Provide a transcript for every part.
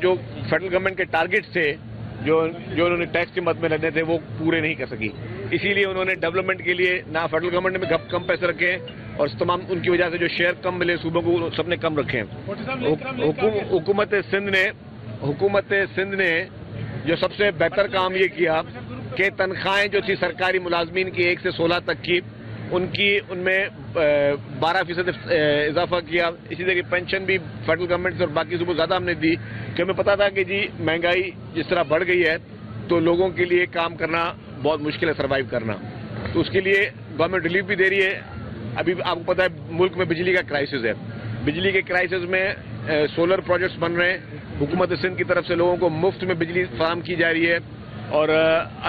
جو federal government کے targets تھے جو انہوں نے ٹیکس کے مد میں لگنے تھے وہ پورے نہیں کر سکی. اسی لیے انہوں نے ڈیولپمنٹ کے لیے نہ فیڈرل گورنمنٹ نے بھی کم پیسے رکھے ہیں اور تمام ان کی وجہ سے جو شیئر کم ملے صوبوں کو سب نے کم رکھے ہیں. حکومت سندھ نے جو سب سے بہتر کام یہ کیا کہ تنخواہیں جو تھی سرکاری ملازمین کی 1 سے 16 تک کی ان میں 12% اضافہ کیا. اسی طرح پینشن بھی فیڈرل گورنمنٹ سے اور باقی صوبوں زیادہ ہم نے دی کہ ہمیں پتا تھا کہ جی مہنگائی جس طرح بڑھ گئی ہے تو لوگوں کے لیے کام کرنا بہت مشکل ہے، سروائیو کرنا. تو اس کے لیے گورنمنٹ ریلیف بھی دے رہی ہے. ابھی آپ کو پتا ہے ملک میں بجلی کا کرائسس ہے. بجلی کے کرائسس میں سولر پروجیکٹس بن رہے ہیں. حکومت سندھ کی طرف سے لوگوں کو مفت میں بجلی فراہم کی جا رہی ہے. اور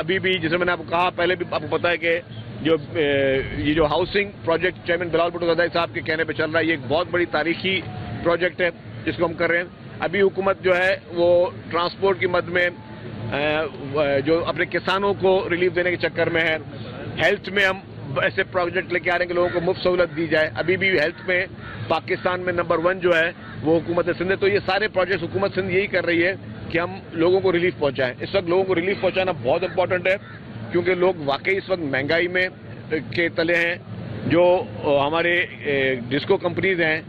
ابھی بھی جیسے میں نے آپ کو کہا پہلے بھی آپ کو پتا ہے کہ یہ جو ہاؤسنگ پروجیکٹ چیئرمین بلال بھٹو زرداری صاحب کے کہنے پہ چل رہا ہے، یہ ایک بہت بڑی تاریخی پروجیکٹ ہے جس کو ہم کر رہے ہیں. ابھی حکومت جو ہے وہ ٹرانسپورٹ کی مد میں جو اپنے کسانوں کو ریلیف دینے کے چکر میں ہے. ہیلتھ میں ہم ایسے پروجیکٹ لے کے آ رہے ہیں کہ لوگوں کو مفت سہولت دی جائے. ابھی بھی ہیلتھ میں پاکستان میں نمبر 1 جو ہے وہ حکومت سندھ ہے. تو یہ سارے پروجیکٹس حکومت سندھ یہی کر رہی ہے کہ ہم لوگوں کو ریلیف پہنچائیں. اس وقت لوگوں کو ریلیف پہنچانا بہت امپورٹنٹ ہے کیونکہ لوگ واقعی اس وقت مہنگائی میں کے تلے ہیں. جو ہمارے ڈسکو کمپنیز ہیں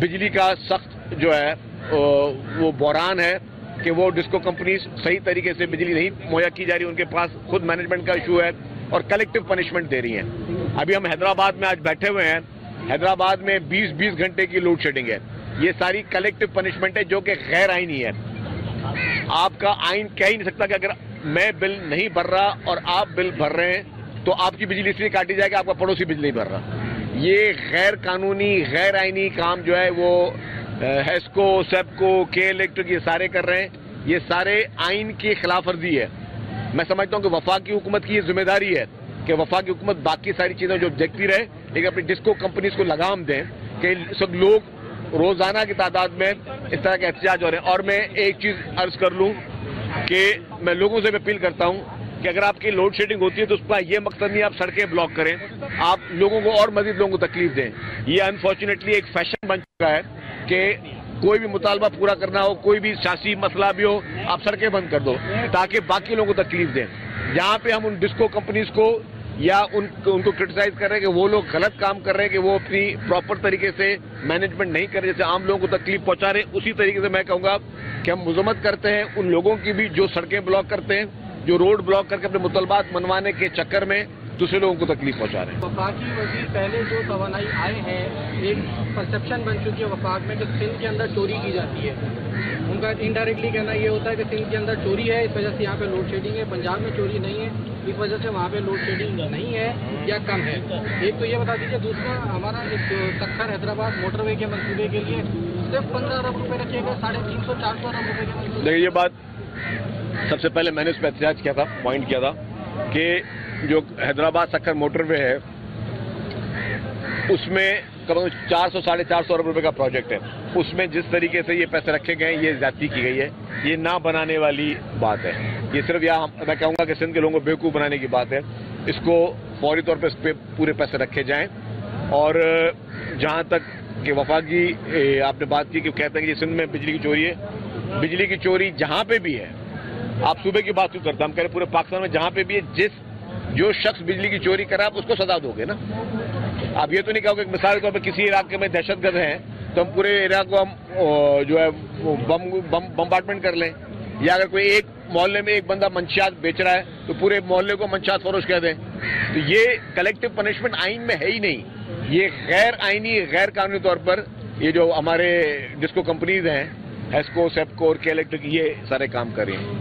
بجلی کا سخت جو ہے وہ بحران ہے کہ وہ ڈسکو کمپنیز صحیح طریقے سے بجلی نہیں مہیا کی جا رہی. ان کے پاس خود مینجمنٹ کا ایشو ہے اور کلیکٹیو پنشمنٹ دے رہی ہیں. ابھی ہم حیدرآباد میں آج بیٹھے ہوئے ہیں. حیدرآباد میں 20 گھنٹے کی لوڈ شیڈنگ ہے. یہ ساری کلیکٹیو پنشمنٹ ہے جو کہ غیر آئینی ہے. آپ کا آئین کہہ ہی نہیں سکتا کہ اگر میں بل نہیں بھر رہا اور آپ بل بھر رہے ہیں تو آپ کی بجلی اس لیے کاٹی جائے کہ آپ کا پڑوسی بجلی نہیں بھر رہا. یہ غیر قانونی غیر آئینی کام جو ہے وہ ہیسکو سیپکو کے الیکٹرک یہ سارے کر رہے ہیں. یہ سارے آئین کی خلاف ورزی ہے. میں سمجھتا ہوں کہ وفاقی حکومت کی یہ ذمہ داری ہے کہ وفاقی حکومت باقی ساری چیزیں جو دیکھتی رہے لیکن اپنی ڈسکو کمپنیز کو لگام دیں کہ سب لوگ روزانہ کی تعداد میں اس طرح کے احتجاج ہو رہے ہیں. اور میں ایک چیز عرض کر لوں کہ میں لوگوں سے بھی اپیل کرتا ہوں کہ اگر آپ کی لوڈ شیڈنگ ہوتی ہے تو اس کا یہ مقصد نہیں آپ سڑکیں بلاک کریں، آپ لوگوں کو اور مزید لوگوں کو تکلیف دیں. یہ انفارچونیٹلی ایک فیشن بن چکا ہے کہ کوئی بھی مطالبہ پورا کرنا ہو، کوئی بھی سیاسی مسئلہ بھی ہو، آپ سڑکیں بند کر دو تاکہ باقی لوگوں کو تکلیف دیں. یہاں پہ ہم ان ڈسکو کمپنیز کو یا ان کو کرٹیسائز کر رہے ہیں کہ وہ لوگ غلط کام کر رہے ہیں کہ وہ اپنی پراپر طریقے سے مینجمنٹ نہیں کر رہے، جیسے عام لوگوں کو تکلیف پہنچا رہے ہیں. اسی طریقے سے میں کہوں گا کہ ہم مذمت کرتے ہیں ان لوگوں کی بھی جو سڑکیں بلاک کرتے ہیں، جو روڈ بلاک کر کے اپنے مطالبات منوانے کے چکر میں دوسرے لوگوں کو تکلیف پہنچا رہے ہیں. وفاقی وزیر پہلے جو توانائی آئے ہیں، ایک پرسپشن بن چکی ہے وفاق میں کہ سندھ کے اندر چوری کی جاتی ہے. ان کا انڈائریکٹلی کہنا یہ ہوتا ہے کہ سندھ کے اندر چوری ہے، اس وجہ سے یہاں پہ لوڈ شیڈنگ ہے. پنجاب میں چوری نہیں ہے، اس وجہ سے وہاں پہ لوڈ شیڈنگ نہیں ہے یا کم ہے. ایک تو یہ بتا دیجیے. دوسرا ہمارا ایک سکھر حیدرآباد موٹر وے کے منصوبے کے لیے صرف 15 ارب روپے رکھے گئے، 350-400 ارب روپے کے منصوبے. دیکھیے یہ بات سب سے پہلے میں نے اس پہ احتجاج کیا تھا، پوائنٹ کیا تھا کہ جو حیدرآباد سکھر موٹر وے ہے اس میں کم از کم 400-450 ارب روپے کا پروجیکٹ ہے. اس میں جس طریقے سے یہ پیسے رکھے گئے ہیں یہ زیادتی کی گئی ہے. یہ نہ بنانے والی بات ہے. یہ صرف میں کہوں گا کہ سندھ کے لوگوں کو بیوقوف بنانے کی بات ہے. اس کو فوری طور پہ اس پہ پورے پیسے رکھے جائیں. اور جہاں تک کہ وفاقی آپ نے بات کی کہ کہتے ہیں کہ سندھ میں بجلی کی چوری ہے. بجلی کی چوری جہاں پہ بھی ہے، آپ صوبے کی بات کیوں کرتے ہیں؟ ہم کہہ رہے ہیں پورے پاکستان میں جہاں پہ بھی ہے جو شخص بجلی کی چوری کرا آپ اس کو سزا دو گے نا. آپ یہ تو نہیں کہو کہ مثال کے طور پہ کسی علاقے میں دہشت گرد ہیں تو ہم پورے علاقے کو ہم جو ہے بمبارڈمنٹ کر لیں. یا اگر کوئی ایک محلے میں ایک بندہ منشیات بیچ رہا ہے تو پورے محلے کو منشیات فروش کہہ دیں. تو یہ کلیکٹیو پنشمنٹ آئین میں ہے ہی نہیں. یہ غیر آئینی غیر قانونی طور پر یہ جو ہمارے ڈسکو کمپنیز ہیں ہیسکو سیپکو اور کے الیکٹرک یہ سارے کام کر رہے ہیں.